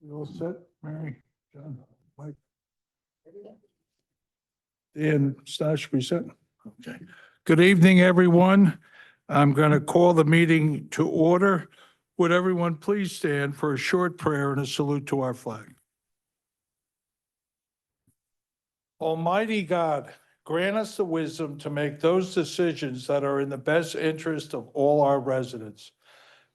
You all set, Mary, John, Mike? Dan, Stash, we set? Okay. Good evening, everyone. I'm going to call the meeting to order. Would everyone please stand for a short prayer and a salute to our flag? Almighty God, grant us the wisdom to make those decisions that are in the best interest of all our residents.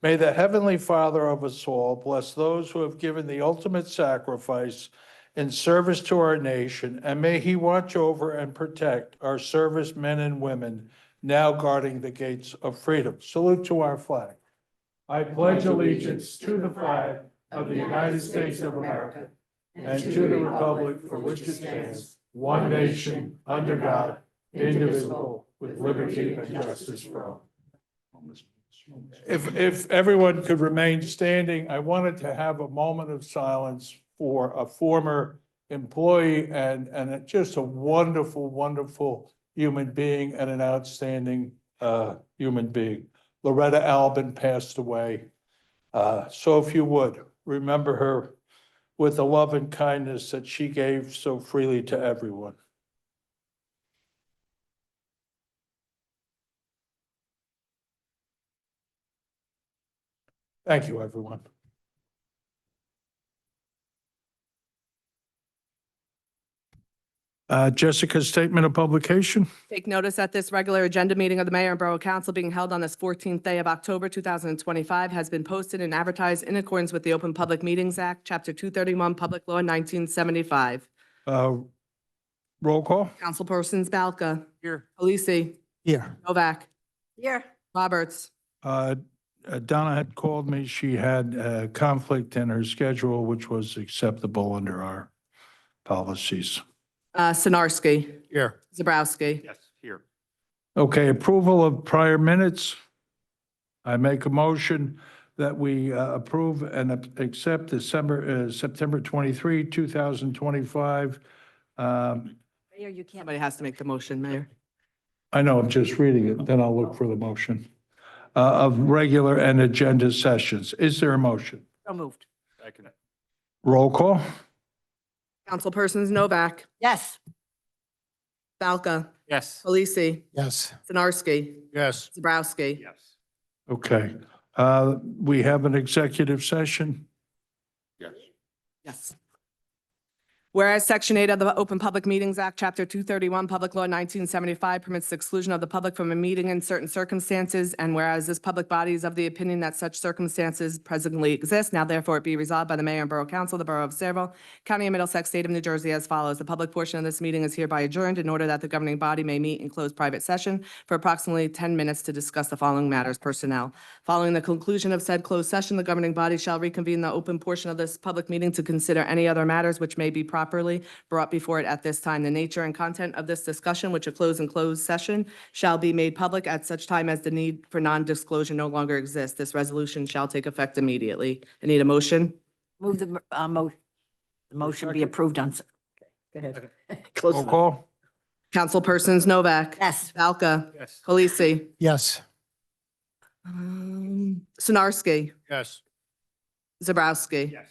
May the Heavenly Father of us all bless those who have given the ultimate sacrifice in service to our nation, and may He watch over and protect our servicemen and women now guarding the gates of freedom. Salute to our flag. I pledge allegiance to the flag of the United States of America and to the republic for which it stands, one nation, under God, indivisible, with liberty and justice for all. If everyone could remain standing, I wanted to have a moment of silence for a former employee and just a wonderful, wonderful human being and an outstanding human being. Loretta Albin passed away. So if you would, remember her with the love and kindness that she gave so freely to everyone. Thank you, everyone. Jessica's statement of publication. Take notice that this regular agenda meeting of the Mayor and Borough Council being held on this 14th day of October, 2025 has been posted and advertised in accordance with the Open Public Meetings Act, Chapter 231, Public Law 1975. Roll call. Councilpersons Balca. Here. Polisi. Here. Novak. Here. Roberts. Donna had called me. She had a conflict in her schedule, which was acceptable under our policies. Sinarski. Here. Zabrowski. Yes, here. Okay, approval of prior minutes. I make a motion that we approve and accept September 23, 2025. Mayor, you can't. Somebody has to make the motion, Mayor. I know, I'm just reading it, then I'll look for the motion. Of regular and agenda sessions. Is there a motion? So moved. Second. Roll call. Councilpersons Novak. Yes. Balca. Yes. Polisi. Yes. Sinarski. Yes. Zabrowski. Yes. Okay. We have an executive session. Yes. Yes. Whereas Section 8 of the Open Public Meetings Act, Chapter 231, Public Law 1975 permits the exclusion of the public from a meeting in certain circumstances, and whereas this public body is of the opinion that such circumstances presently exist, now therefore it be resolved by the Mayor and Borough Council of the Borough of Sayreville, County of Middlesex, State of New Jersey as follows. The public portion of this meeting is hereby adjourned in order that the governing body may meet in closed private session for approximately 10 minutes to discuss the following matters: personnel. Following the conclusion of said closed session, the governing body shall reconvene the open portion of this public meeting to consider any other matters which may be properly brought before it at this time. The nature and content of this discussion, which occurs in closed session, shall be made public at such time as the need for non-disclosure no longer exists. This resolution shall take effect immediately. I need a motion. Move the motion be approved on. Go ahead. Roll call. Councilpersons Novak. Yes. Balca. Yes. Polisi. Yes. Sinarski. Yes. Zabrowski. Yes.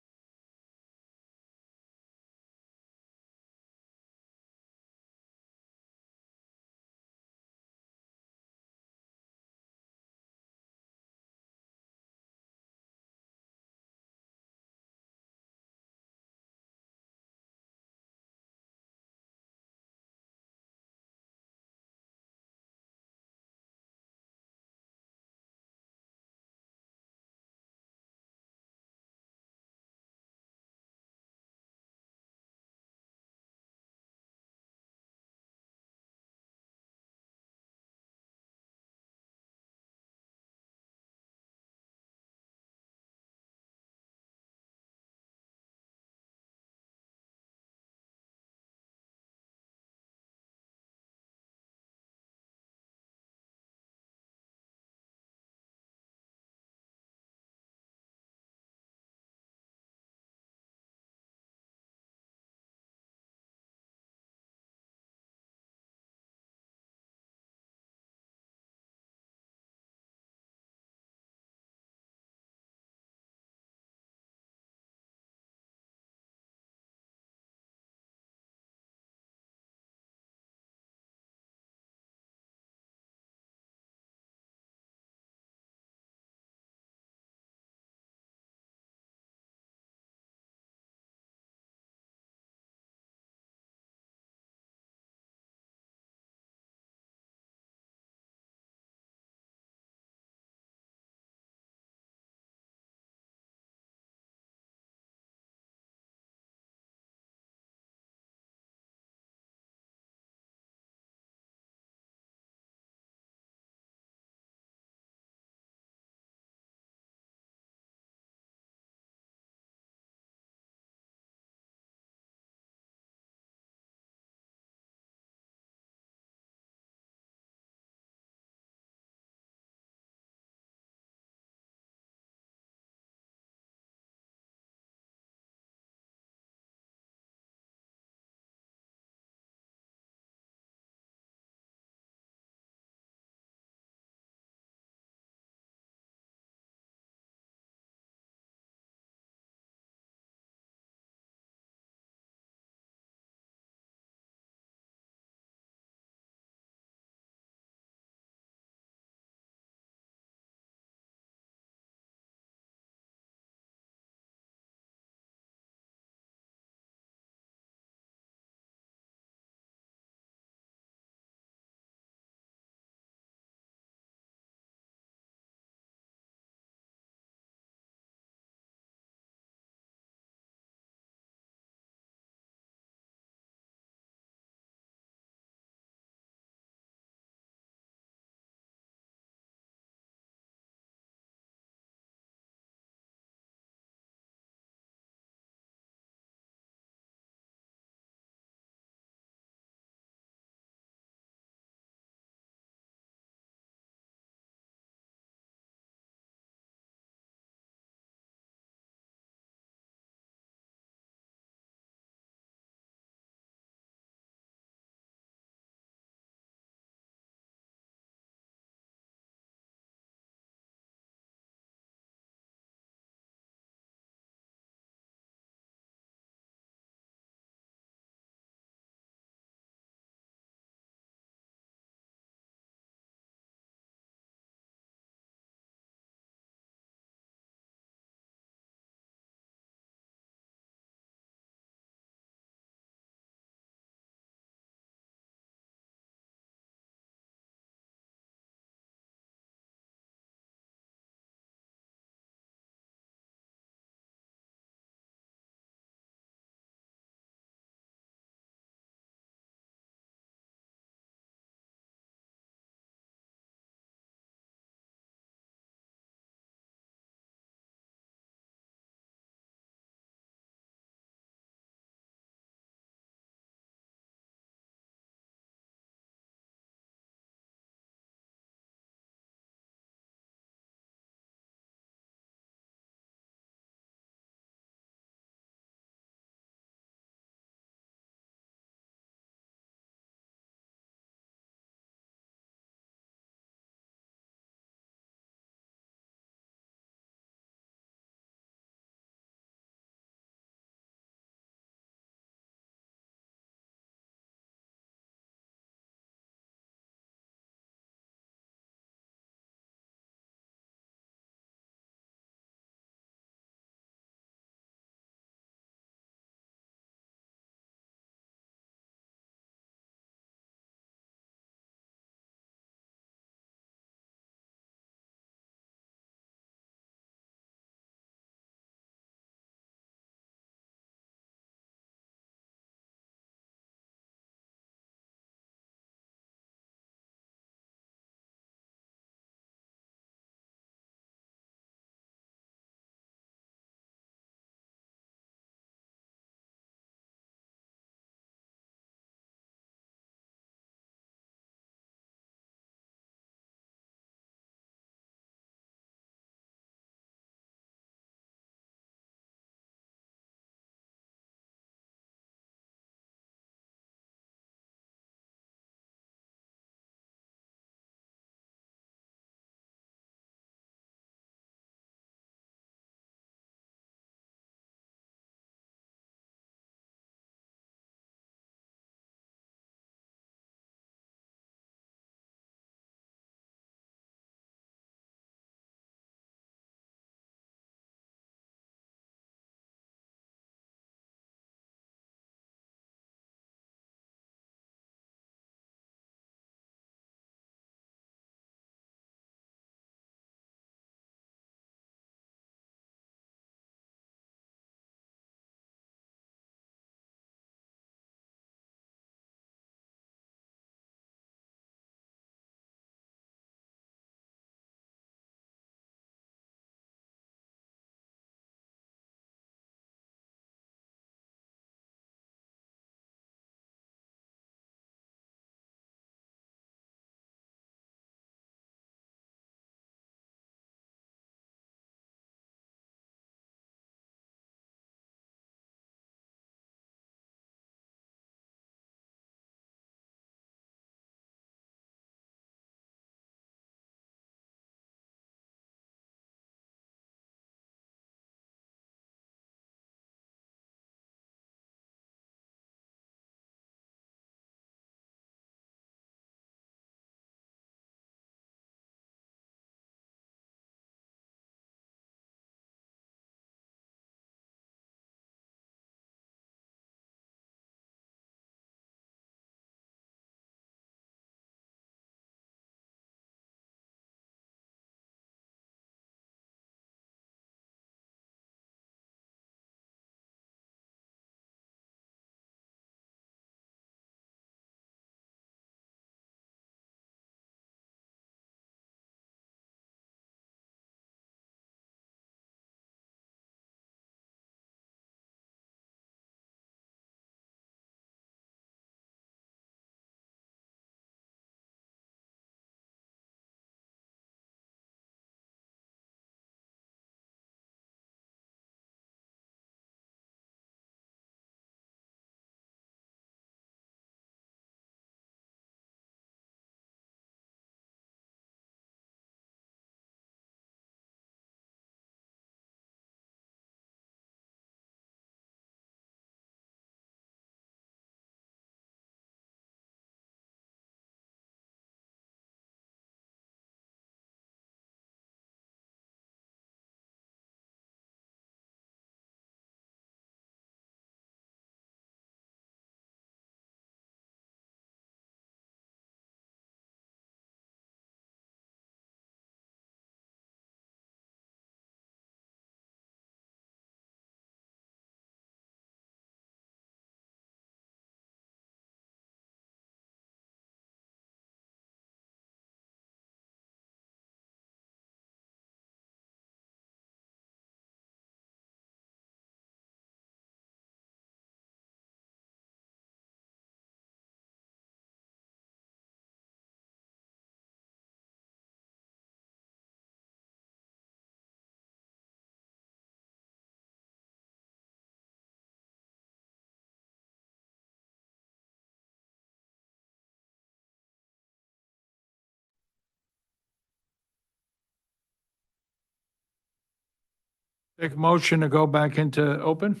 Take a motion to go back into open.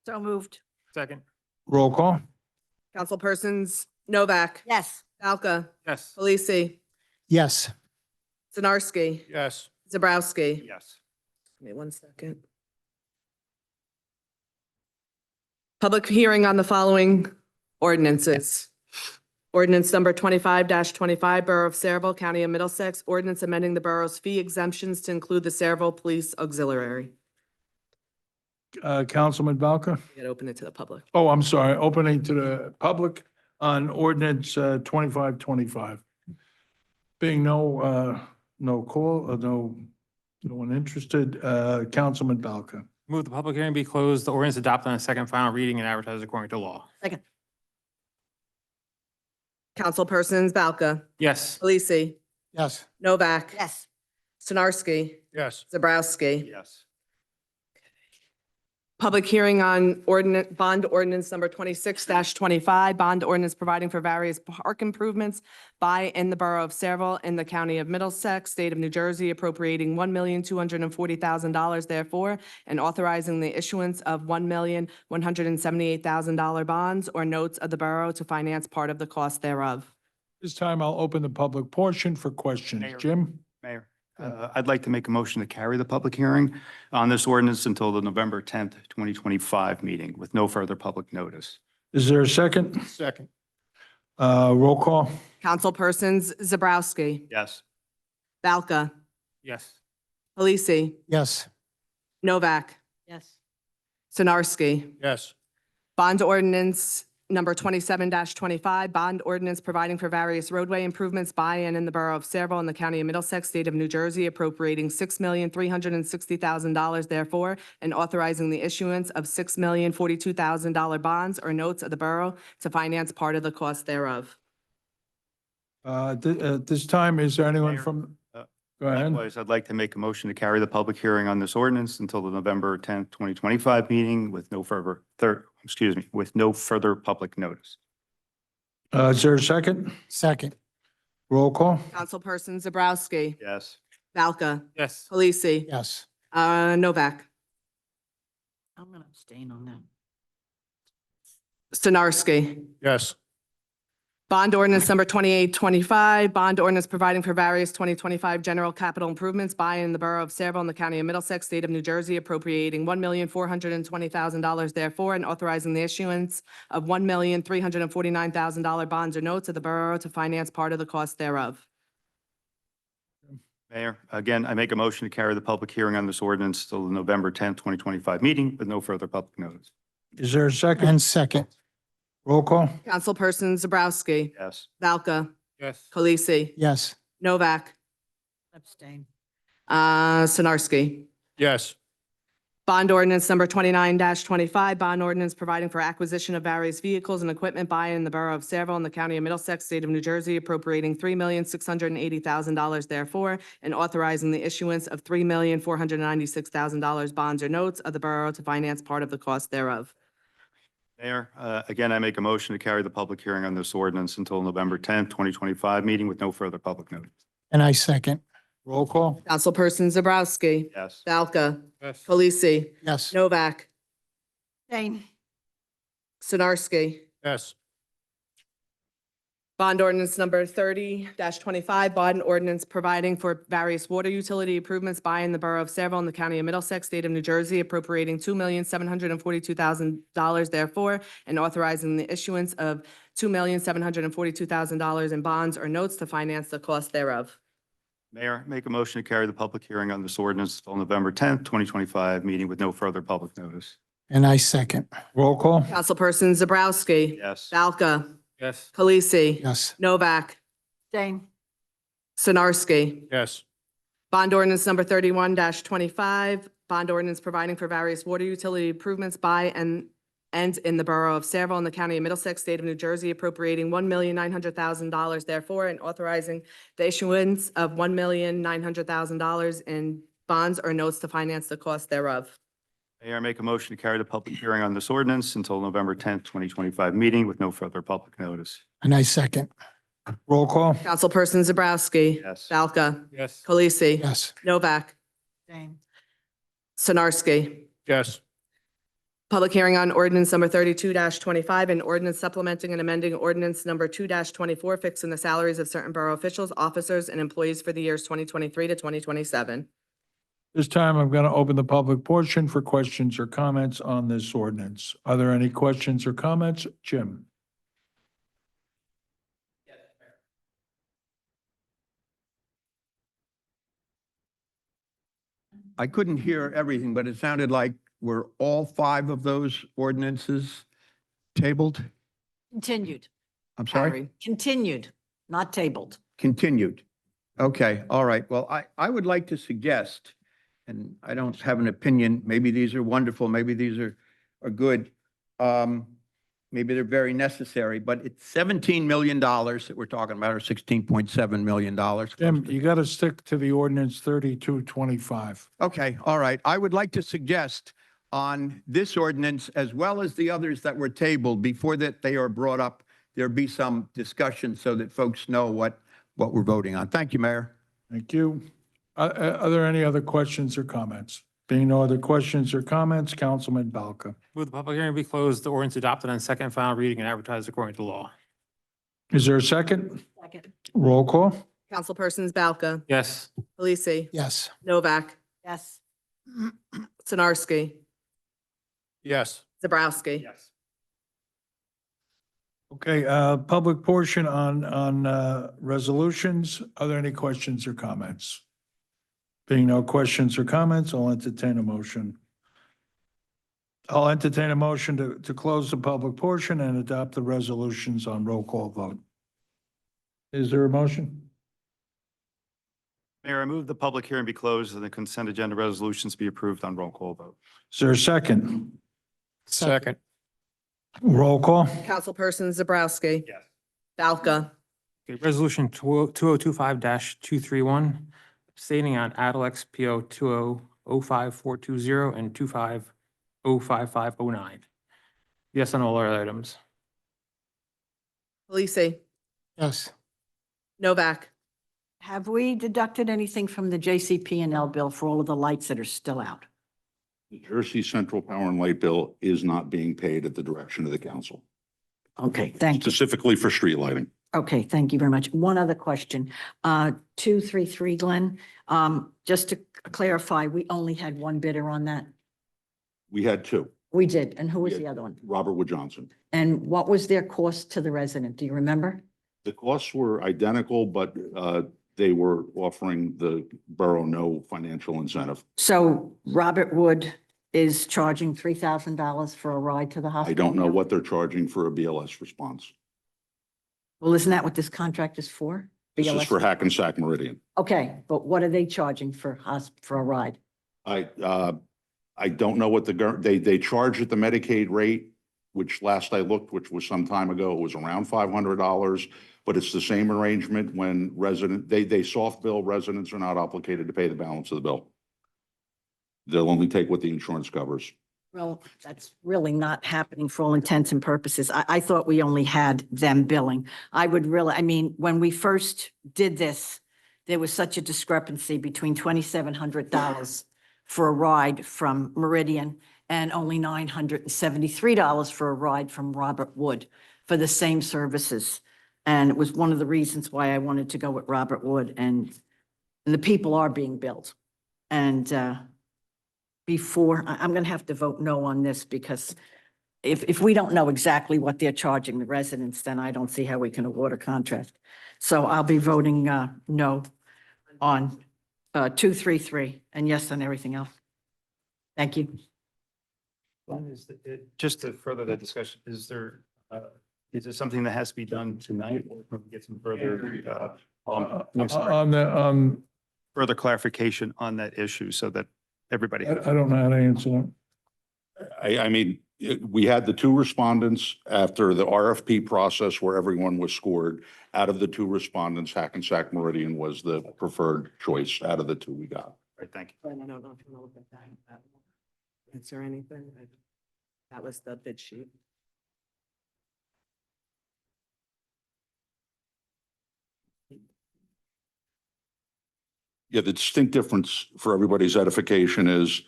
So moved. Second. Roll call. Councilpersons Novak, Yes. Balca, Yes. Halisi, Yes. Sinarski, Yes. Zabrowski. Yes. Give me 1 second. Public hearing on the following ordinances. Ordinance number 25-25, Borough of Saraville, County of Middlesex, ordinance amending the borough's fee exemptions to include the Saraville Police Auxiliary. Councilman Balka. You gotta open it to the public. Oh, I'm sorry, opening to the public on ordinance 2525. Being no call, no one interested, Councilman Balka. Move the public hearing be closed, the ordinance adopted on a second final reading and advertised according to law. Second. Councilpersons Balca, Yes. Halisi, Yes. Novak. Yes. Sinarski, Yes. Zabrowski. Yes. Public hearing on bond ordinance number 26-25, bond ordinance providing for various park improvements by and the Borough of Saraville in the County of Middlesex, State of New Jersey, appropriating $1,240,000 therefore, and authorizing the issuance of $1,178,000 bonds or notes of the borough to finance part of the cost thereof. This time I'll open the public portion for questions. Mayor. Jim? Mayor, I'd like to make a motion to carry the public hearing on this ordinance until the November 10th, 2025 meeting with no further public notice. Is there a second? Second. Roll call. Councilpersons Zabrowski, Yes. Balca, Yes. Halisi, Yes. Novak, Yes. Sinarski. Yes. Bond ordinance number 27-25, bond ordinance providing for various roadway improvements by and in the Borough of Saraville in the County of Middlesex, State of New Jersey, appropriating $6,360,000 therefore, and authorizing the issuance of $6,042,000 bonds or notes of the borough to finance part of the cost thereof. This time, is there anyone Mayor, from, uh, go ahead. Likewise, I'd like to make a motion to carry the public hearing on this ordinance until the November 10th, 2025 meeting with no further, with no further public notice. Is there a second? Second. Roll call. Councilperson Zabrowski, Yes. Balca, Yes. Halisi, Yes. Novak, I'm going to abstain on that. Sinarski. Yes. Bond ordinance number 28-25, bond ordinance providing for various 2025 general capital improvements by and in the Borough of Saraville in the County of Middlesex, State of New Jersey, appropriating $1,420,000 therefore, and authorizing the issuance of $1,349,000 bonds or notes of the borough to finance part of the cost thereof. Mayor, again, I make a motion to carry the public hearing on this ordinance till the November 10th, 2025 meeting with no further public notice. Is there a second? And second. Roll call. Councilperson Zabrowski, Yes. Balca, Yes. Halisi, Yes. Novak, Abstain. Sinarski. Yes. Bond ordinance number 29-25, bond ordinance providing for acquisition of various vehicles and equipment by and in the Borough of Saraville in the County of Middlesex, State of New Jersey, appropriating $3,680,000 therefore, and authorizing the issuance of $3,496,000 bonds or notes of the borough to finance part of the cost thereof. Mayor, again, I make a motion to carry the public hearing on this ordinance until November 10th, 2025 meeting with no further public notice. And I second. Roll call. Councilperson Zabrowski, Yes. Balca, Yes. Halisi, Yes. Novak, Abstain. Sinarski. Yes. Bond ordinance number 30-25, bond ordinance providing for various water utility improvements by in the Borough of Saraville in the County of Middlesex, State of New Jersey, appropriating $2,742,000 therefore, and authorizing the issuance of $2,742,000 in bonds or notes to finance the cost thereof. Mayor, make a motion to carry the public hearing on this ordinance till November 10th, 2025 meeting with no further public notice. And I second. Roll call. Councilperson Zabrowski, Yes. Balca, Yes. Halisi, Yes. Novak, Abstain. Sinarski. Yes. Bond ordinance number 31-25, bond ordinance providing for various water utility improvements by and in the Borough of Saraville in the County of Middlesex, State of New Jersey, appropriating $1,900,000 therefore, and authorizing the issuance of $1,900,000 in bonds or notes to finance the cost thereof. Mayor, make a motion to carry the public hearing on this ordinance until November 10th, 2025 meeting with no further public notice. And I second. Roll call. Councilperson Zabrowski. Yes. Balca. Yes. Halisi. Yes. Novak. Abstain. Sinarski. Yes. Public hearing on ordinance number 32-25 and ordinance supplementing and amending ordinance number 2-24, fixing the salaries of certain borough officials, officers, and employees for the years 2023 to 2027. This time I'm going to open the public portion for questions or comments on this ordinance. Are there any questions or comments? Jim? I couldn't hear everything, but it sounded like were all 5 of those ordinances tabled? Continued, I'm sorry? Carried. continued, not tabled. Continued. Okay, all right. Well, I would like to suggest, and I don't have an opinion, maybe these are wonderful, maybe these are good. Maybe they're very necessary, but it's $17 million that we're talking about, or $16.7 million. Jim, you got to stick to the ordinance 3225. Okay, all right. I would like to suggest on this ordinance, as well as the others that were tabled, before that they are brought up, there be some discussion so that folks know what we're voting on. Thank you, Mayor. Thank you. Are there any other questions or comments? Being no other questions or comments, Councilman Balka. Move the public hearing be closed, the ordinance adopted on second and final reading and advertised according to law. Is there a second? Second. Roll call? Councilpersons Balca, Yes. Delisi, Yes. Novak, Yes. Sinarski, Yes. Zabrowski. Yes. Okay, public portion on resolutions. Are there any questions or comments? Being no questions or comments, I'll entertain a motion. I'll entertain a motion to close the public portion and adopt the resolutions on roll call vote. Is there a motion? Mayor, I move the public hearing be closed and the consent agenda resolutions be approved on roll call vote. Is there a second? Second. Roll call? Councilpersons Zabrowski. Yes. Balca, Okay, resolution 2025-231, abstaining on Adelex PO 2005420 and 25-05509. Yes on all other items. Delisi, Yes. Novak, Have we deducted anything from the JCP&L bill for all of the lights that are still out? The Jersey Central Power and Light bill is not being paid at the direction of the council, Okay, thank you. specifically for street lighting. Okay, thank you very much. One other question. 233, Glenn, just to clarify, we only had one bidder on that? We had 2, We did. And who was Yeah. the other one? Robert Wood Johnson. And what was their cost to the resident? Do you remember? The costs were identical, but they were offering the borough no financial incentive. So Robert Wood is charging $3,000 for a ride to the I hospital? don't know now? what they're charging for a BLS response. Well, isn't that what this contract is for? This is BLS? for Hackensack Meridian. Okay, but what are they charging for for a ride? I don't know what they charge at the Medicaid rate, which last I looked, which was some time ago, it was around $500. But it's the same arrangement when they soft bill, residents are not obligated to pay the balance of the bill. They'll only take what the insurance covers. Well, that's really not happening for all intents and purposes. I thought we only had them billing. I mean, when we first did this, there was such a discrepancy between $2,700 for a ride from Meridian and only $973 for a ride from Robert Wood for the same services. And it was one of the reasons why I wanted to go with Robert Wood, and the people are being billed. And I'm going to have to vote no on this, because if we don't know exactly what they're charging the residents, then I don't see how we can award a contract. So I'll be voting no on 233 and yes on everything else. Thank you. Just to further that discussion, is there something that has to be done tonight or can we get some further, I'm sorry, further clarification on that issue so that everybody? I don't know how to answer that. I mean, we had the 2 respondents after the RFP process where everyone was scored. Out of the 2 respondents, Hackensack Meridian was the preferred choice out of the 2 we got. Right, thank you. I don't know if you want to look at that. Is there anything? That was the bid sheet. Yeah, the distinct difference for everybody's edification is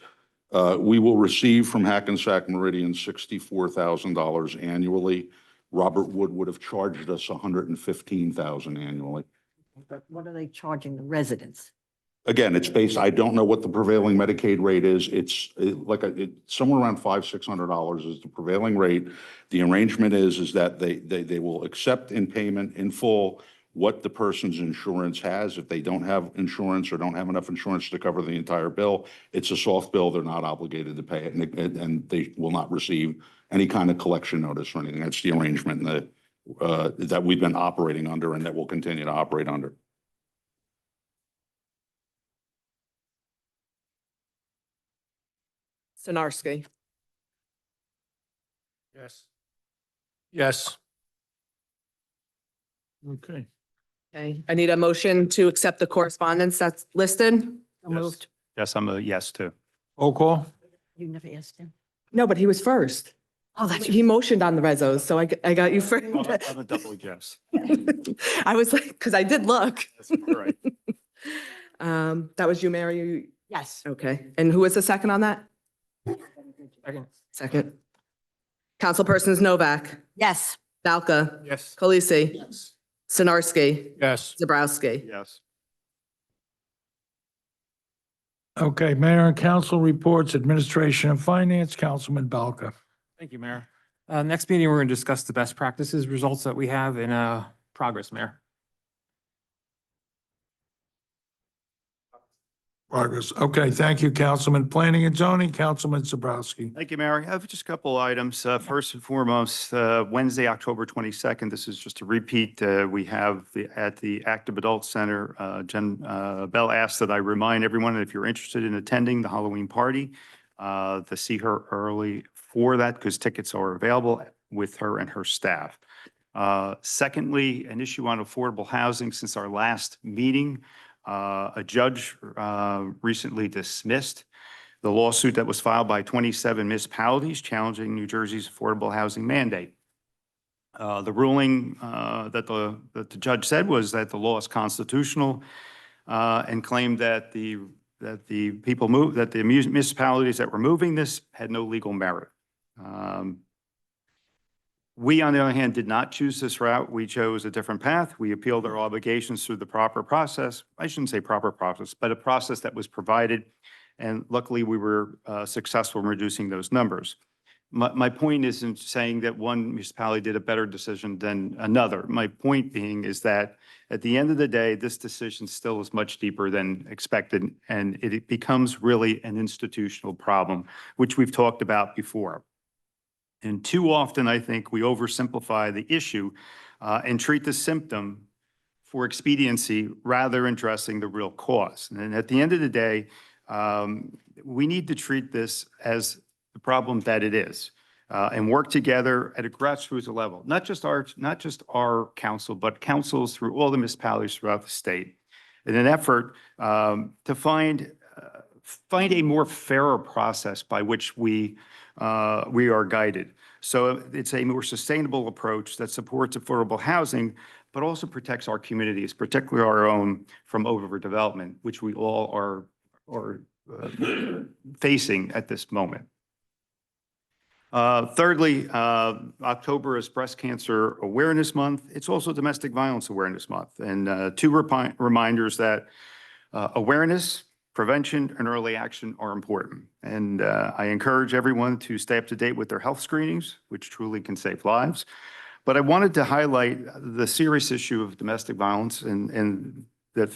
We will receive from Hackensack Meridian $64,000 annually. Robert Wood would have charged us $115,000 annually. But what are they charging the residents? Again, it's based, I don't know what the prevailing Medicaid rate is. It's somewhere around $600 is the prevailing rate. The arrangement is that they will accept in payment in full what the person's insurance has. If they don't have insurance or don't have enough insurance to cover the entire bill, it's a soft bill. They're not obligated to pay it, and they will not receive any kind of collection notice or anything. That's the arrangement that we've been operating under and that we'll continue to operate under. Sinarski. Yes. Yes. Okay. Okay, I need a motion to accept the correspondence that's listed. So moved. Yes, I'm a yes too. Roll call? You never asked him? No, but he was first. Oh, that's He motioned on the rezos, so I got you first. I'm a double yes. I was like, because I did look. That's all right. That was you, Mary? yes. Okay, and who was the second on that? Second. Councilpersons Novak, Yes. Balka, Yes. Khaleesi, Yes. Sinarski, Yes. Zabrowski. Yes. Okay, Mayor and Council reports, Administration and Finance, Councilman Balka. Thank you, Mayor. Next meeting, we're going to discuss the best practices results that we have in progress, Mayor. Progress. Okay, thank you, Councilman. Planning and Zoning, Councilman Zabrowski. Thank you, Mary. I have just a couple items. First and foremost, Wednesday, October 22nd, this is just a repeat. We have at the Active Adult Center, Jen Bell asked that I remind everyone that if you're interested in attending the Halloween party, to see her early for that because tickets are available with her and her staff. Secondly, an issue on affordable housing since our last meeting. A judge recently dismissed the lawsuit that was filed by 27 municipalities challenging New Jersey's affordable housing mandate. The ruling that the judge said was that the law is constitutional and claimed that the municipalities that were moving this had no legal merit. We, on the other hand, did not choose this route. We chose a different path. We appealed our obligations through the proper process. I shouldn't say proper process, but a process that was provided. And luckily, we were successful in reducing those numbers. My point isn't saying that one municipality did a better decision than another. My point being is that at the end of the day, this decision still is much deeper than expected, and it becomes really an institutional problem, which we've talked about before. And too often, I think we oversimplify the issue and treat the symptom for expediency rather than addressing the real cause. And at the end of the day, we need to treat this as the problem that it is and work together at a grassroots level, not just our council, but councils through all the municipalities throughout the state in an effort to find a more fairer process by which we are guided. So it's a more sustainable approach that supports affordable housing, but also protects our communities, particularly our own, from overdevelopment, which we all are facing at this moment. Thirdly, October is Breast Cancer Awareness Month. It's also Domestic Violence Awareness Month. And two reminders that awareness, prevention, and early action are important. And I encourage everyone to stay up to date with their health screenings, which truly can save lives. But I wanted to highlight the serious issue of domestic violence and that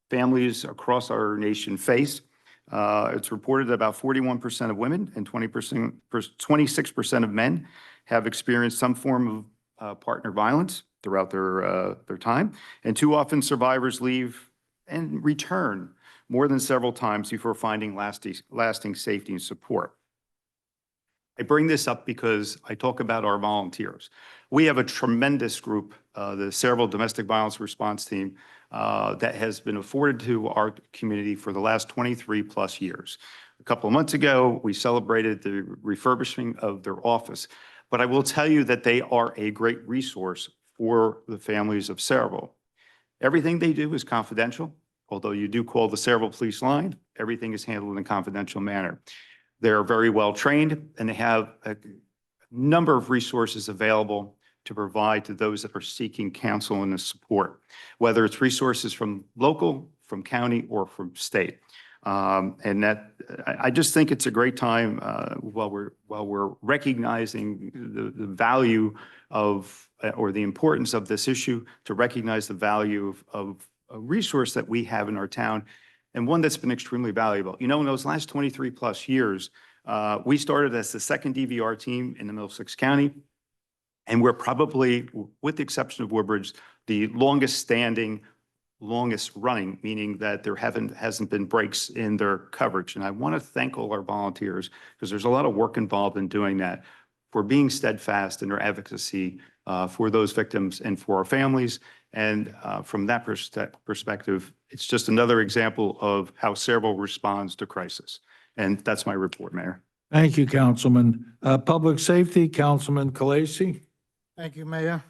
families across our nation face. It's reported that about 41% of women and 26% of men have experienced some form of partner violence throughout their time. And too often survivors leave and return more than several times before finding lasting safety and support. I bring this up because I talk about our volunteers. We have a tremendous group, the Cerevel Domestic Violence Response Team, that has been afforded to our community for the last 23 plus years. A couple of months ago, we celebrated the refurbishing of their office, but I will tell you that they are a great resource for the families of Cerevel. Everything they do is confidential. Although you do call the Cerevel Police line, everything is handled in a confidential manner. They're very well trained and they have a number of resources available to provide to those that are seeking counsel and support, whether it's resources from local, from county, or from state. And that, I just think it's a great time while we're recognizing the value of, or the importance of this issue, to recognize the value of a resource that we have in our town, and one that's been extremely valuable. You know, in those last 23 plus years, we started as the second DVR team in the Middlesex County. And we're probably, with the exception of Woodbridge, the longest standing, longest running, meaning that there hasn't been breaks in their coverage. And I want to thank all our volunteers, because there's a lot of work involved in doing that, for being steadfast in their advocacy for those victims and for our families. And from that perspective, it's just another example of how Sayreville responds to crisis. And that's my report, Mayor. Thank you, Councilman. Public Safety, Councilman Kalasi. Thank you, Mayor.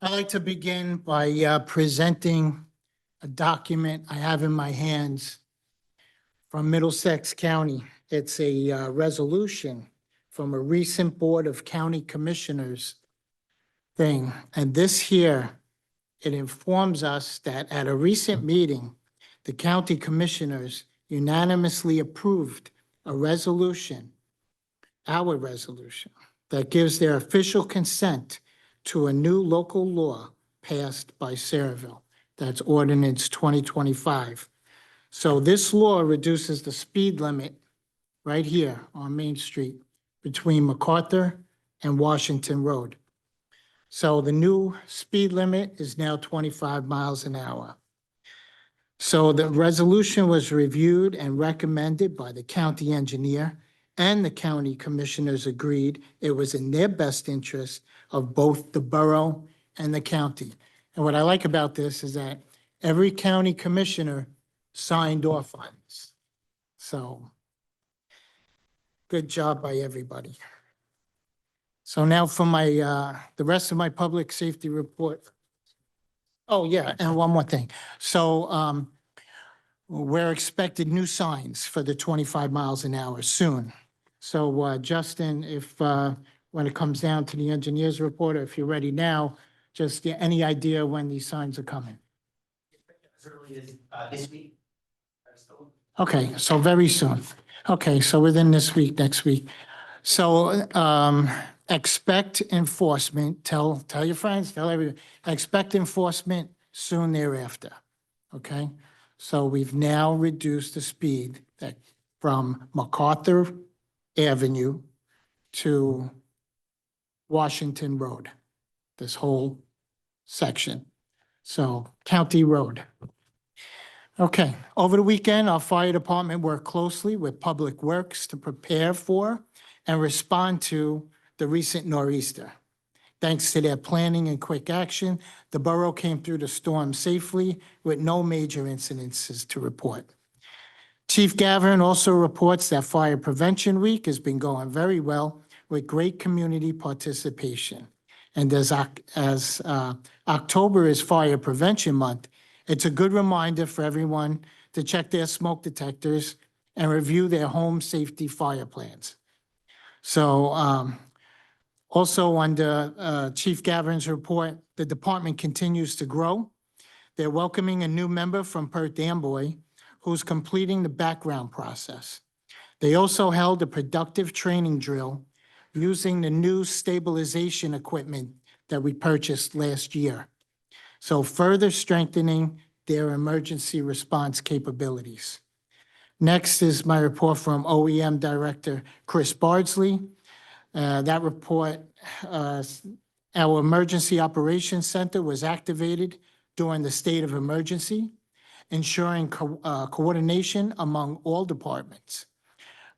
I'd like to begin by presenting a document I have in my hands from Middlesex County. It's a resolution from a recent Board of County Commissioners thing. And this here, it informs us that at a recent meeting, the county commissioners unanimously approved a resolution, our resolution, that gives their official consent to a new local law passed by Sayreville. That's ordinance 2025. So this law reduces the speed limit right here on Main Street between MacArthur and Washington Road. So the new speed limit is now 25 miles an hour. So the resolution was reviewed and recommended by the county engineer, and the county commissioners agreed it was in their best interest of both the borough and the county. And what I like about this is that every county commissioner signed off on this. So good job by everybody. So now for my, the rest of my public safety report. Oh, yeah, and one more thing. So we're expected new signs for the 25 miles an hour soon. So Justin, if when it comes down to the engineer's report, or if you're ready now, just any idea when these signs are coming? As early as this week. Okay, so very soon. Okay, so within this week, next week. So expect enforcement, tell your friends, tell everyone, expect enforcement soon thereafter. Okay, so we've now reduced the speed that from MacArthur Avenue to Washington Road, this whole section. So County Road. Okay, over the weekend, our fire department worked closely with Public Works to prepare for and respond to the recent nor'easter. Thanks to their planning and quick action, the borough came through the storm safely with no major incidences to report. Chief Gavin also reports that Fire Prevention Week has been going very well with great community participation. And as October is Fire Prevention Month, it's a good reminder for everyone to check their smoke detectors and review their home safety fire plans. So also under Chief Gavin's report, the department continues to grow. They're welcoming a new member from Perth Amboy who's completing the background process. They also held a productive training drill using the new stabilization equipment that we purchased last year. So further strengthening their emergency response capabilities. Next is my report from OEM Director Chris Bardsley. That report, our Emergency Operations Center was activated during the state of emergency, ensuring coordination among all departments.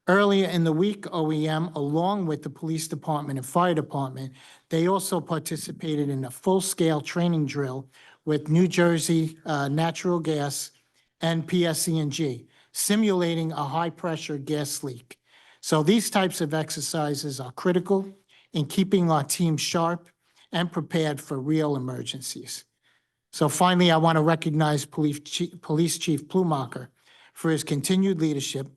Earlier in the week, OEM, along with the police department and fire department, they also participated in a full-scale training drill with New Jersey Natural Gas and PSE&G, simulating a high-pressure gas leak. So these types of exercises are critical in keeping our team sharp and prepared for real emergencies. So finally, I want to recognize Police Chief Plumacher for his continued leadership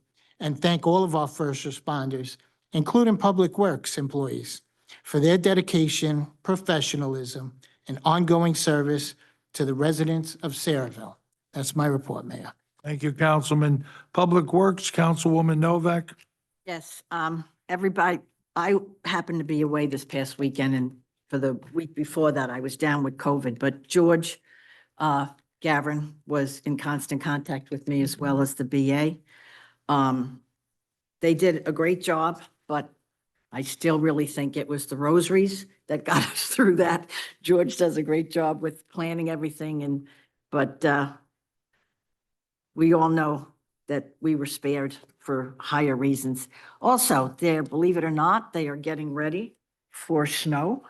and thank all of our first responders, including Public Works employees, for their dedication, professionalism, and ongoing service to the residents of Saraville. That's my report, Mayor. Thank you, Councilman. Public Works, Councilwoman Novak. Yes, everybody, I happened to be away this past weekend, and for the week before that, I was down with COVID, but George Gavin was in constant contact with me as well as the BA. They did a great job, but I still really think it was the rosaries that got us through that. George does a great job with planning everything, but we all know that we were spared for higher reasons. Also, believe it or not, they are getting ready for snow.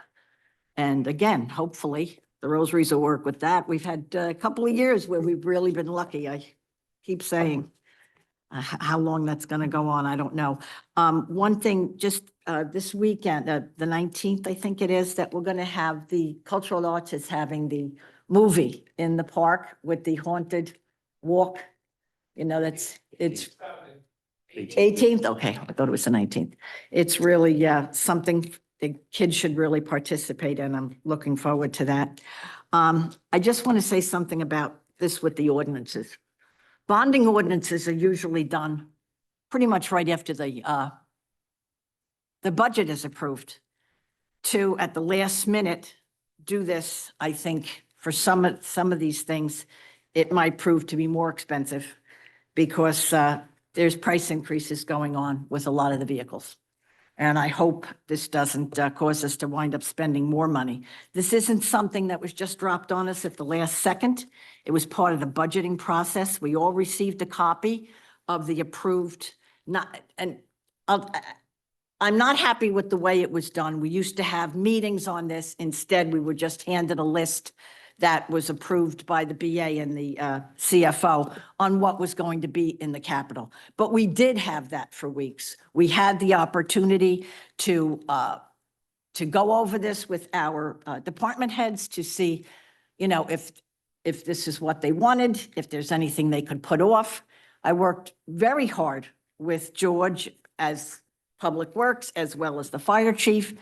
And again, hopefully, the rosaries will work with that. We've had a couple of years where we've really been lucky. I keep saying how long that's going to go on, I don't know. One thing, just this weekend, the 19th, I think it is, that we're going to have the Cultural Arts is having the movie in the park with the haunted walk. You know, it's 18th? Okay, I thought it was the 19th. It's really something the kids should really participate in. I'm looking forward to that. I just want to say something about this with the ordinances. Bonding ordinances are usually done pretty much right after the budget is approved. To, at the last minute, do this, I think, for some of these things, it might prove to be more expensive because there's price increases going on with a lot of the vehicles. And I hope this doesn't cause us to wind up spending more money. This isn't something that was just dropped on us at the last second. It was part of the budgeting process. We all received a copy of the approved, I'm not happy with the way it was done. We used to have meetings on this. Instead, we were just handed a list that was approved by the BA and the CFO on what was going to be in the capital. But we did have that for weeks. We had the opportunity to go over this with our department heads to see, you know, if this is what they wanted, if there's anything they could put off. I worked very hard with George as Public Works as well as the fire chief.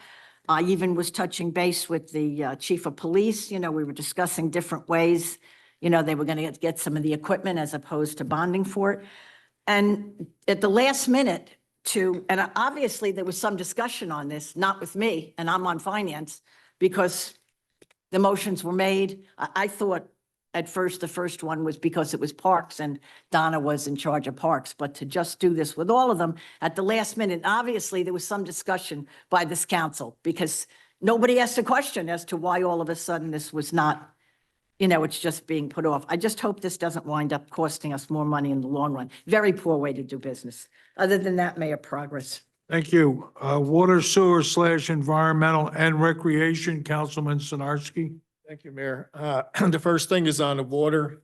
I even was touching base with the chief of police. You know, we were discussing different ways, you know, they were going to get some of the equipment as opposed to bonding for it. And at the last minute and obviously there was some discussion on this, not with me, and I'm on finance, because the motions were made. I thought at first, the first one was because it was parks and Donna was in charge of parks, but to just do this with all of them at the last minute, obviously there was some discussion by this council because nobody asked a question as to why all of a sudden this was not, you know, it's just being put off. I just hope this doesn't wind up costing us more money in the long run. Very poor way to do business. Other than that, Mayor, progress. Thank you. Water, sewer / environmental and recreation, Councilman Sinarski. Thank you, Mayor. The first thing is on the water.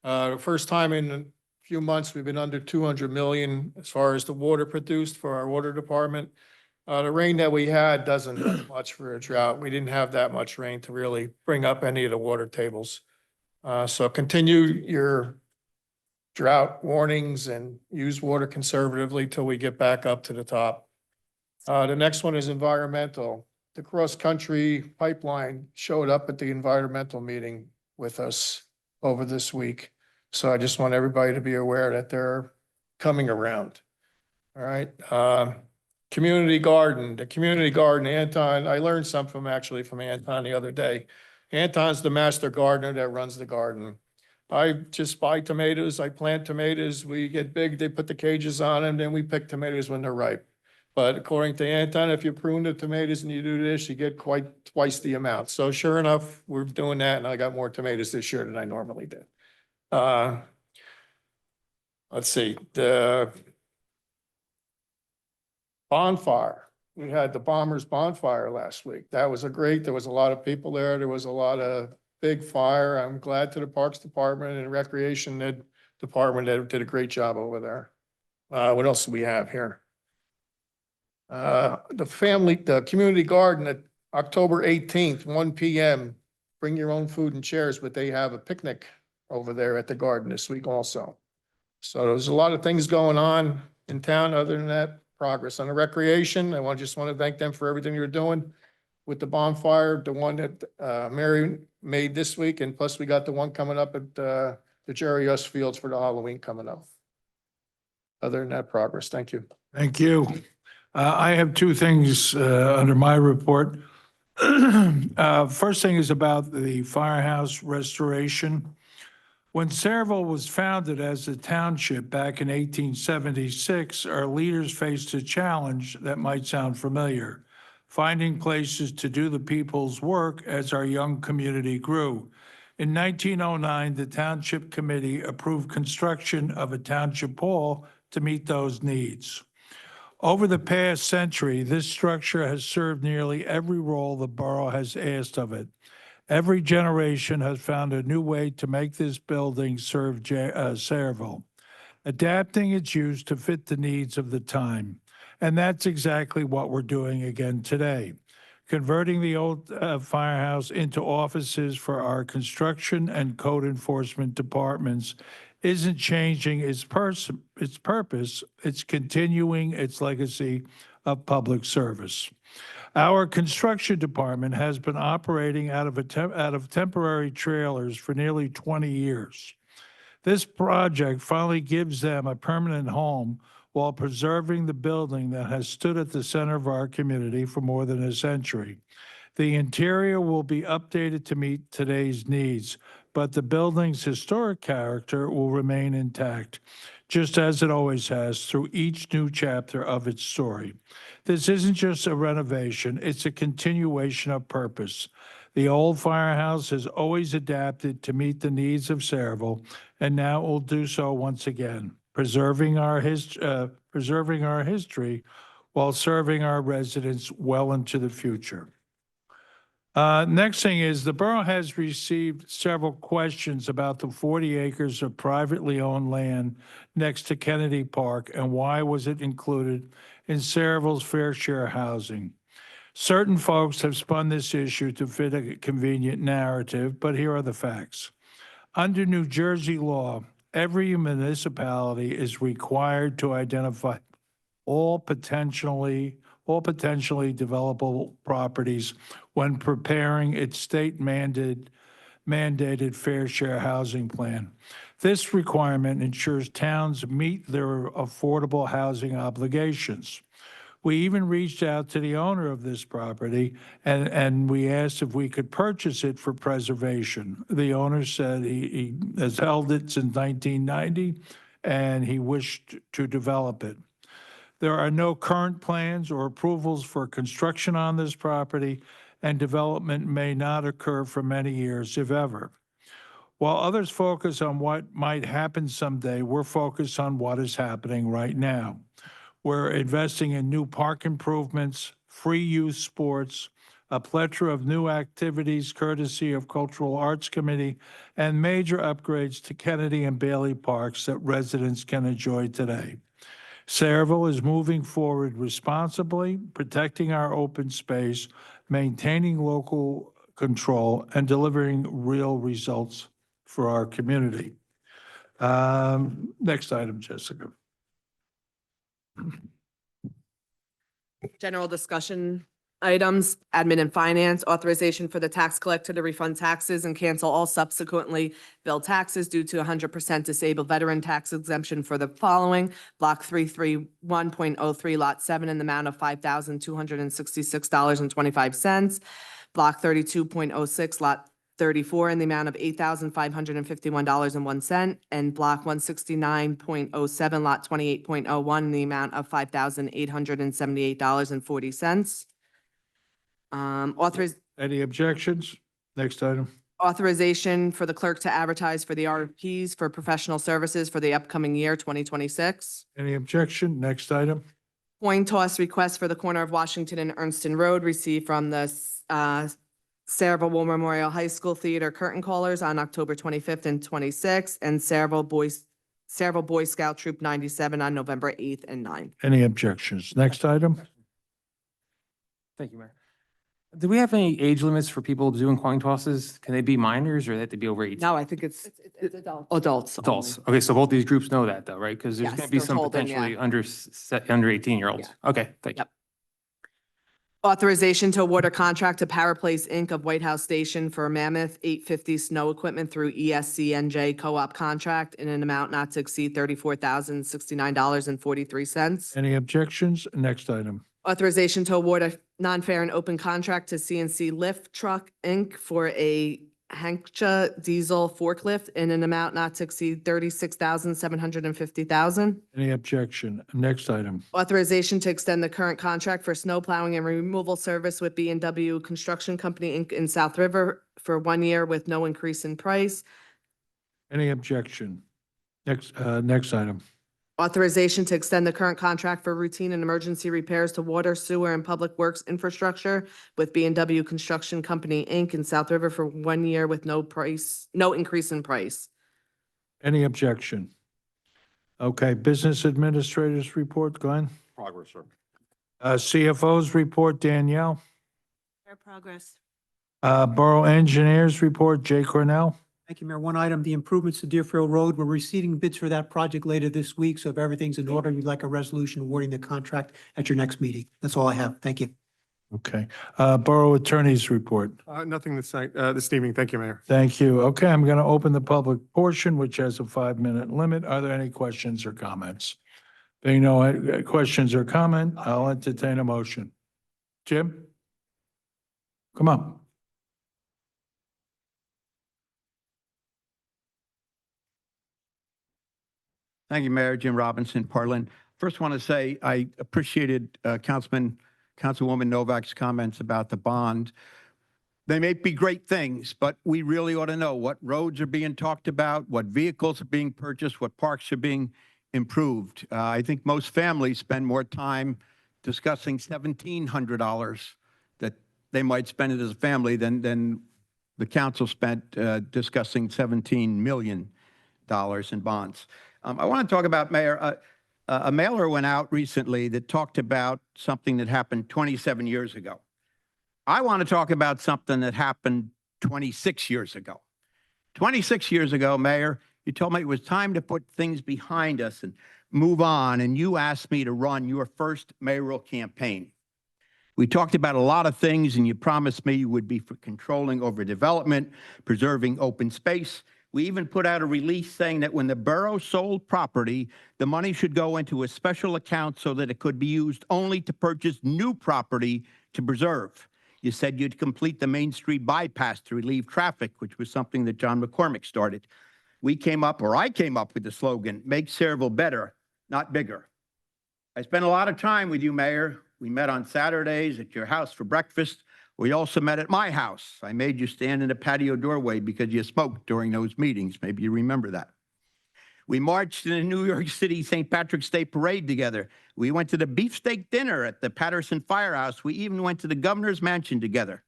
The first time in a few months, we've been under 200 million as far as the water produced for our water department. The rain that we had doesn't do much for a drought. We didn't have that much rain to really bring up any of the water tables. So continue your drought warnings and use water conservatively till we get back up to the top. The next one is environmental. The cross-country pipeline showed up at the environmental meeting with us over this week. So I just want everybody to be aware that they're coming around. All right. Community garden, the community garden, Anton, I learned something from Anton the other day. Anton's the master gardener that runs the garden. I just buy tomatoes, I plant tomatoes, we get big, they put the cages on them, then we pick tomatoes when they're ripe. But according to Anton, if you prune the tomatoes and you do this, you get quite twice the amount. So sure enough, we're doing that and I got more tomatoes this year than I normally did. Let's see, the bonfire. We had the Bombers Bonfire last week. That was there was a lot of people there. There was a lot of big fire. I'm glad to the Parks Department and Recreation Department that did a great job over there. What else do we have here? The community garden at October 18th, 1 p.m. Bring your own food and chairs, but they have a picnic over there at the garden this week also. So there's a lot of things going on in town. Other than that, progress. On the recreation, just want to thank them for everything you're doing with the bonfire, the one that Mary made this week, and plus we got the one coming up at the Jerry S. Fields for the Halloween coming up. Other than that, progress. Thank you. Thank you. I have two things under my report. First thing is about the firehouse restoration. When Saraville was founded as a township back in 1876, our leaders faced a challenge that might sound familiar: finding places to do the people's work as our young community grew. In 1909, the Township Committee approved construction of a township hall to meet those needs. Over the past century, this structure has served nearly every role the borough has asked of it. Every generation has found a new way to make this building serve Saraville, adapting its use to fit the needs of the time. And that's exactly what we're doing again today, converting the old firehouse into offices for our construction and code enforcement departments isn't changing its purpose, it's continuing its legacy of public service. Our construction department has been operating out of temporary trailers for nearly 20 years. This project finally gives them a permanent home while preserving the building that has stood at the center of our community for more than a century. The interior will be updated to meet today's needs, but the building's historic character will remain intact, just as it always has through each new chapter of its story. This isn't just a renovation, it's a continuation of purpose. The old firehouse has always adapted to meet the needs of Saraville, and now it will do so once again, preserving our history while serving our residents well into the future. Next thing is, the borough has received several questions about the 40 acres of privately owned land next to Kennedy Park and why was it included in Saraville's fair share housing. Certain folks have spun this issue to fit a convenient narrative, but here are the facts. Under New Jersey law, every municipality is required to identify all potentially developable properties when preparing its state mandated fair share housing plan. This requirement ensures towns meet their affordable housing obligations. We even reached out to the owner of this property and we asked if we could purchase it for preservation. The owner said he has held it since 1990 and he wished to develop it. There are no current plans or approvals for construction on this property, and development may not occur for many years, if ever. While others focus on what might happen someday, we're focused on what is happening right now. We're investing in new park improvements, free youth sports, a plethora of new activities courtesy of Cultural Arts Committee, and major upgrades to Kennedy and Bailey Parks that residents can enjoy today. Saraville is moving forward responsibly, protecting our open space, maintaining local control, and delivering real results for our community. Next item, Jessica. General discussion items, admin and finance, authorization for the tax collector to refund taxes and cancel all subsequently billed taxes due to 100% disabled veteran tax exemption for the following: Block 331.03, Lot 7, in the amount of $5,266.25. Block 32.06, Lot 34, in the amount of $8,551.01, and Block 169.07, Lot 28.01, in the amount of $5,878.40. Any objections? Next item. Authorization for the clerk to advertise for the RFPs for professional services for the upcoming year, 2026. Any objection? Next item. Coin toss request for the corner of Washington and Ernston Road received from the Saraville War Memorial High School Theater curtain callers on October 25th and 26th, and Saraville Boy Scout Troop 97 on November 8th and 9th. Any objections? Next item. Thank you, Mayor. Do we have any age limits for people doing coin tosses? Can they be minors or they have to be over 18? No, I think it's adults. Adults. only. Okay, so both these groups know that though, right? Because there's Yes, going to be they're some told them, yeah. potentially under 18-year-olds. Okay, thank you. Yep. Authorization to award a contract to Paraplace Inc. of White House Station for Mammoth 850 snow equipment through ESCNJ co-op contract in an amount not to exceed $34,069.43. Any objections? Next item. Authorization to award a non-fair and open contract to CNC Lift Truck Inc. for a Hankcha diesel forklift in an amount not to exceed $36,750. Any objection? Next item. Authorization to extend the current contract for snow plowing and removal service with B and W Construction Company Inc. in South River for 1 year with no increase in price. Any objection? Next item. Authorization to extend the current contract for routine and emergency repairs to water, sewer, and public works infrastructure with B and W Construction Company Inc. in South River for 1 year with no increase in price. Any objection? Okay, business administrators report, Glenn. Progress, sir. CFO's report, Danielle. Fair progress. Borough engineers report, Jay Cornell. Thank you, Mayor. One item, the improvements to Deerfield Road. We're receiving bids for that project later this week, so if everything's in order, we'd like a resolution awarding the contract at your next meeting. That's all I have. Thank you. Okay, Borough attorneys report. Nothing this night, this evening. Thank you, Mayor. Thank you. Okay, I'm going to open the public portion, which has a 5-minute limit. Are there any questions or comments? Being no questions or comment, I'll entertain a motion. Jim? Come on. Thank you, Mayor. Jim Robinson, Parlin. First, want to say I appreciated Councilwoman Novak's comments about the bond. They may be great things, but we really ought to know what roads are being talked about, what vehicles are being purchased, what parks are being improved. I think most families spend more time discussing $1,700 that they might spend it as a family than the council spent discussing $17 million in bonds. I want to talk about, Mayor, a mailer went out recently that talked about something that happened 27 years ago. I want to talk about something that happened 26 years ago. 26 years ago, Mayor, you told me it was time to put things behind us and move on, and you asked me to run your first mayoral campaign. We talked about a lot of things, and you promised me you would be for controlling overdevelopment, preserving open space. We even put out a release saying that when the borough sold property, the money should go into a special account so that it could be used only to purchase new property to preserve. You said you'd complete the Main Street bypass to relieve traffic, which was something that John McCormick started. I came up with the slogan, make Sayreville better, not bigger. I spent a lot of time with you, Mayor. We met on Saturdays at your house for breakfast. We also met at my house. I made you stand in the patio doorway because you smoked during those meetings. Maybe you remember that. We marched in the New York City St. Patrick's Day Parade together. We went to the beefsteak dinner at the Patterson Firehouse. We even went to the governor's mansion together.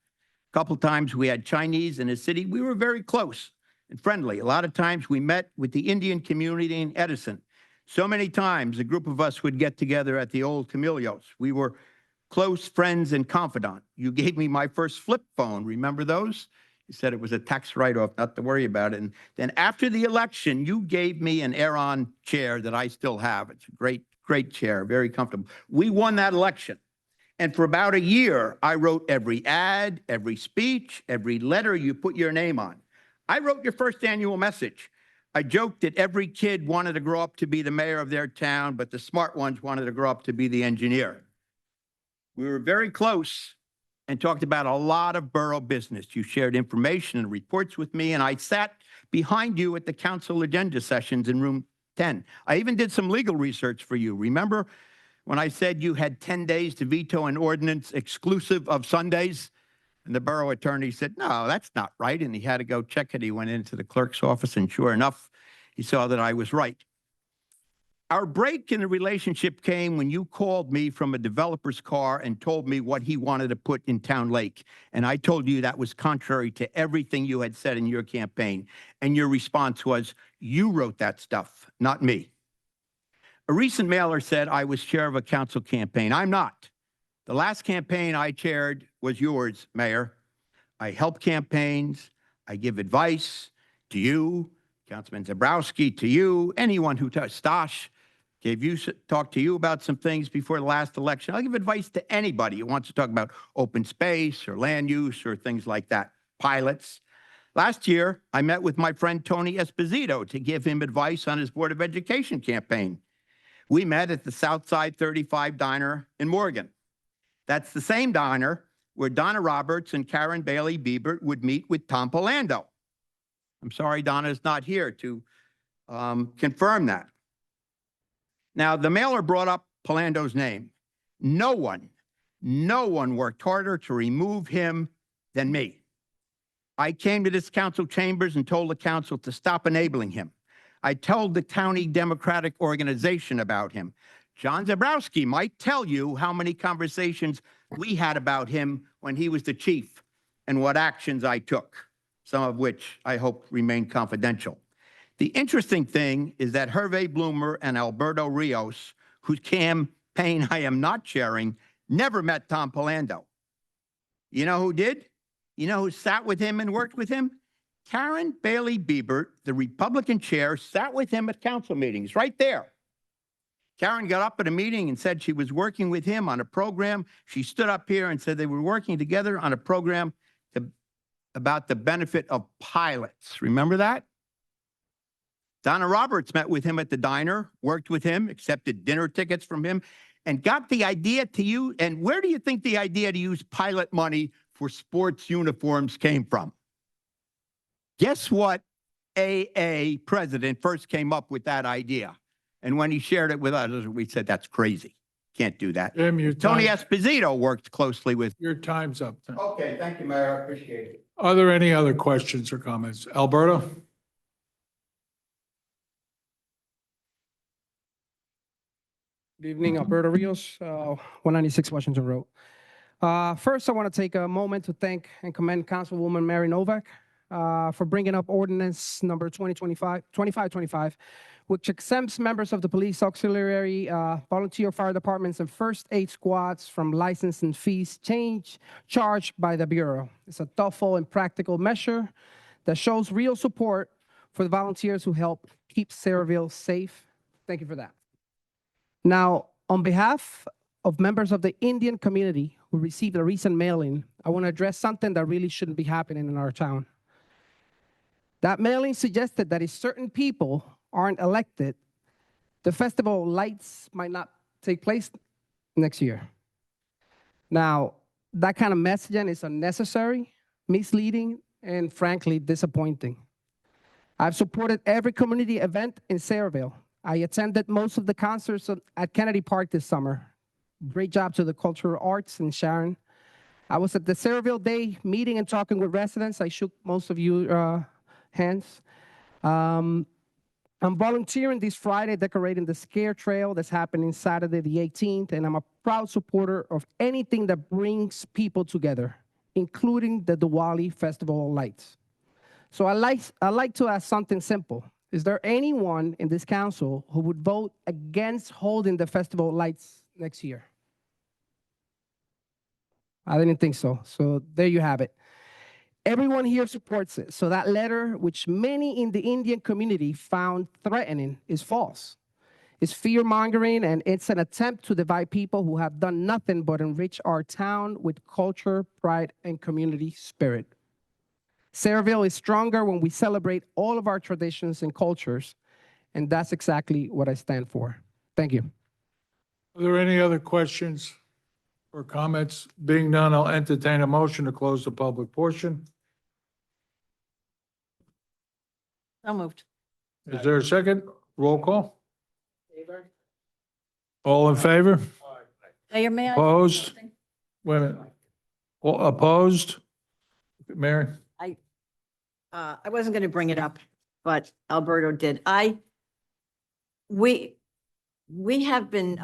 A couple times we had Chinese in the city. We were very close and friendly. A lot of times we met with the Indian community in Edison. So many times a group of us would get together at the old Camillos. We were close friends and confidant. You gave me my first flip phone. Remember those? You said it was a tax write-off, not to worry about it. And then after the election, you gave me an Aeron chair that I still have. It's a great, great chair, very comfortable. We won that election. And for about a year, I wrote every ad, every speech, every letter you put your name on. I wrote your first annual message. I joked that every kid wanted to grow up to be the mayor of their town, but the smart ones wanted to grow up to be the engineer. We were very close and talked about a lot of borough business. You shared information and reports with me, and I sat behind you at the council agenda sessions in room 10. I even did some legal research for you. Remember when I said you had 10 days to veto an ordinance exclusive of Sundays? And the borough attorney said, no, that's not right. And he had to go check it. He went into the clerk's office, and sure enough, he saw that I was right. Our break in the relationship came when you called me from a developer's car and told me what he wanted to put in Town Lake. And I told you that was contrary to everything you had said in your campaign. And your response was, you wrote that stuff, not me. A recent mailer said I was chair of a council campaign. I'm not. The last campaign I chaired was yours, Mayor. I help campaigns. I give advice to you, Councilman Zabrowski, to you, anyone who, Stash, talked to you about some things before the last election. I'll give advice to anybody who wants to talk about open space or land use or things like that, pilots. Last year, I met with my friend Tony Esposito to give him advice on his Board of Education campaign. We met at the Southside 35 Diner in Morgan. That's the same diner where Donna Roberts and Karen Bailey Biebert would meet with Tom Polando. I'm sorry Donna's not here to confirm that. Now, the mailer brought up Polando's name. No one worked harder to remove him than me. I came to this council chambers and told the council to stop enabling him. I told the county Democratic organization about him. John Zabrowski might tell you how many conversations we had about him when he was the chief and what actions I took, some of which I hope remain confidential. The interesting thing is that Hervé Bloomer and Alberto Rios, whose campaign I am not sharing, never met Tom Polando. You know who did? You know who sat with him and worked with him? Karen Bailey Biebert, the Republican chair, sat with him at council meetings right there. Karen got up at a meeting and said she was working with him on a program. She stood up here and said they were working together on a program about the benefit of pilots. Remember that? Donna Roberts met with him at the diner, worked with him, accepted dinner tickets from him, and got the idea to use. And where do you think the idea to use pilot money for sports uniforms came from? Guess what AA president first came up with that idea? And when he shared it with us, we said, that's crazy. Can't do that. Jim, Tony Esposito worked closely with. your time's up. Okay, thank you, Mayor. I appreciate it. Are there any other questions or comments? Alberto? Good evening, Alberto Rios, 196 Washington Road. First, I want to take a moment to thank and commend Councilwoman Mary Novak for bringing up ordinance number 2525, which exempts members of the police auxiliary, volunteer fire departments, and first aid squads from license and fees charged by the Bureau. It's a thoughtful and practical measure that shows real support for the volunteers who help keep Sayreville safe. Thank you for that. Now, on behalf of members of the Indian community who received a recent mailing, I want to address something that really shouldn't be happening in our town. That mailing suggested that if certain people aren't elected, the festival lights might not take place next year. Now, that kind of messaging is unnecessary, misleading, and frankly, disappointing. I've supported every community event in Sayreville. I attended most of the concerts at Kennedy Park this summer. Great job to the cultural arts and Sharon. I was at the Sayreville Day meeting and talking with residents. I shook most of you hands. I'm volunteering this Friday decorating the Scare Trail that's happening Saturday the 18th, and I'm a proud supporter of anything that brings people together, including the Diwali Festival of Lights. So I like to ask something simple. Is there anyone in this council who would vote against holding the Festival of Lights next year? I didn't think so. So there you have it. Everyone here supports it. So that letter, which many in the Indian community found threatening, is false. It's fear-mongering, and it's an attempt to divide people who have done nothing but enrich our town with culture, pride, and community spirit. Sayreville is stronger when we celebrate all of our traditions and cultures, and that's exactly what I stand for. Thank you. Are there any other questions or comments? Being none, I'll entertain a motion to close the public portion. So moved. Is there a second? Roll call. All in favor? Mayor, may I? Opposed? Wait a minute. All opposed? Mary? I wasn't going to bring it up, but Alberto did. We have been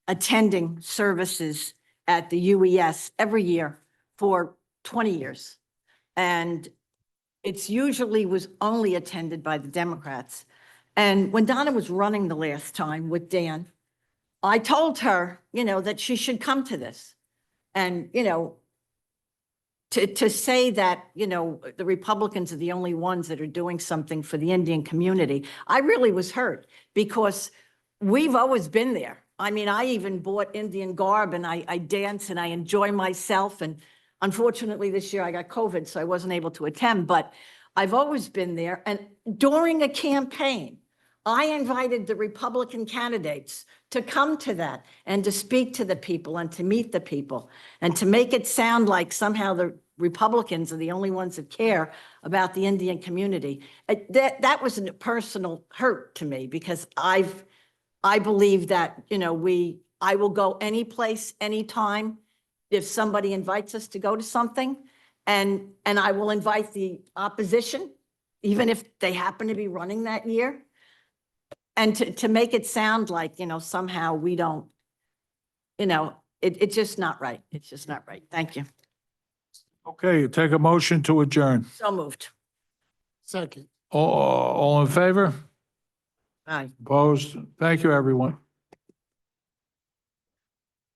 attending services at the UES every year for 20 years. And it's usually was only attended by the Democrats. And when Donna was running the last time with Dan, I told her, that she should come to this. And, to say that, you know, the Republicans are the only ones that are doing something for the Indian community, I really was hurt because we've always been there. I mean, I even bought Indian garb and I dance and I enjoy myself. And unfortunately, this year I got COVID, so I wasn't able to attend, but I've always been there. And during a campaign, I invited the Republican candidates to come to that and to speak to the people and to meet the people and to make it sound like somehow the Republicans are the only ones that care about the Indian community. That was a personal hurt to me because I believe that, you know, I will go any place, anytime, if somebody invites us to go to something, and I will invite the opposition, even if they happen to be running that year. And to make it sound like, you know, somehow we don't, you know, it's just not right. It's just not right. Thank you. Okay, take a motion to adjourn. So moved. Second. All in favor? Aye. Opposed? Thank you, everyone.